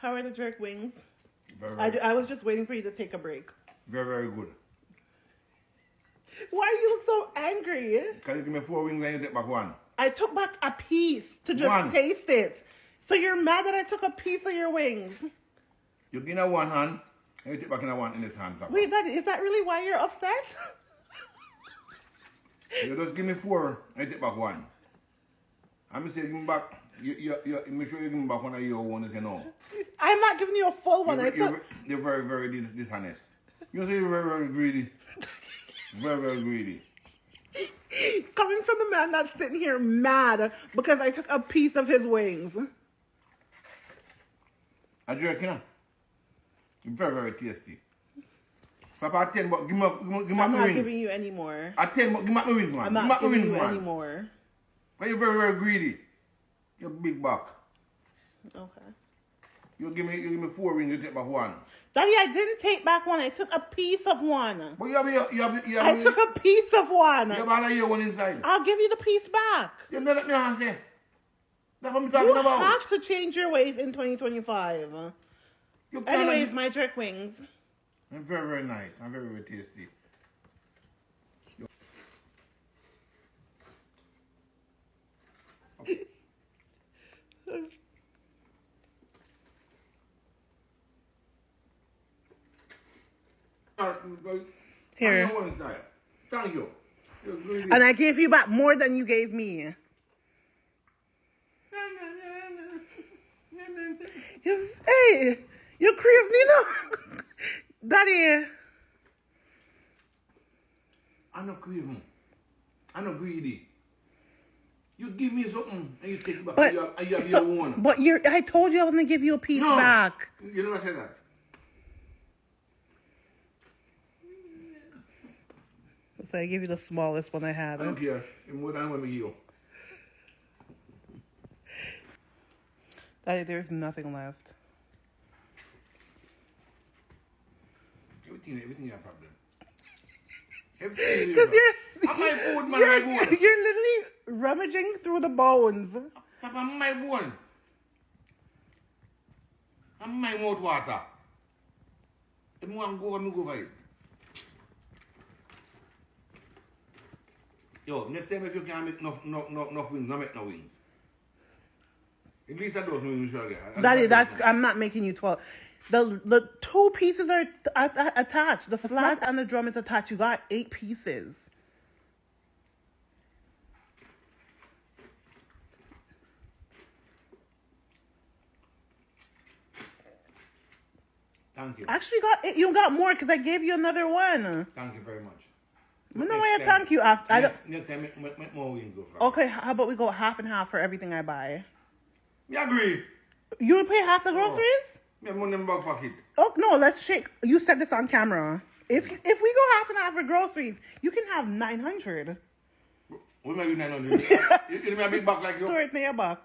How are the jerk wings? Very, I was just waiting for you to take a break. very, very good. Why do you look so angry? Can you give me 4 wings and you take back 1? I took back a piece to just One. taste it. So you're mad that I took a piece of your wings? You give me 1 hand and you take back in 1 in this hand. Papa. Wait, is that really why you're upset? You just give me 4 and you take back 1. I'm say give me back. You make sure you give me back one of your ones, you know. I'm not giving you a full one. You're very, very dishonest. You're very, very greedy. Very, very greedy. Coming from the man that's sitting here mad because I took a piece of his wings. I jerk, you know. Very, very tasty. Papa, 10, but give me I'm my not wings. giving you any more. I 10, but give me my wings, man. I'm not giving you any more. But you're very, very greedy. You're big back. Okay. You give me 4 wings, you take back 1. Daddy, I didn't take back one. I took a piece of one. But you have I took a piece of one. You have all of your one inside. I'll give you the piece back. You know that me say. That's what I'm You talking about. have to change your ways in 2025. Anyways, my jerk wings. I'm very, very nice. I'm very, very tasty. Okay. Here. Thank you. And I gave you back more than you gave me. Hey, you crave Nina. Daddy. I'm not craving. I'm not greedy. You give me something and you take it back. But, you have your own. But I told you I was going to give you a piece back. You never said that. So I gave you the smallest one I had. I don't care. It's more than what me give you. Daddy, there's nothing left. Everything is a problem. Because you're literally rummaging through the bones. Papa, I'm my bone. I'm my mouth water. If you want to go, I'm go for it. Yo, next time if you can't make enough wings, don't make no wings. At least I don't know you shall get. Daddy, I'm not making you 12. The 2 pieces are attached. The flat and the drum is attached. You got 8 pieces. Thank you. Actually, you got more because I gave you another one. Thank you very much. No way I thank you after. Next time, make more wings go for. Okay, how about we go half and half for everything I buy? Me agree. You will pay half the groceries? Me money in my back pocket. Oh no, let's shake. You said this on camera. If we go half and half for groceries, you can have 900. What am I doing 900? You give me a big back like you? Store it in your back.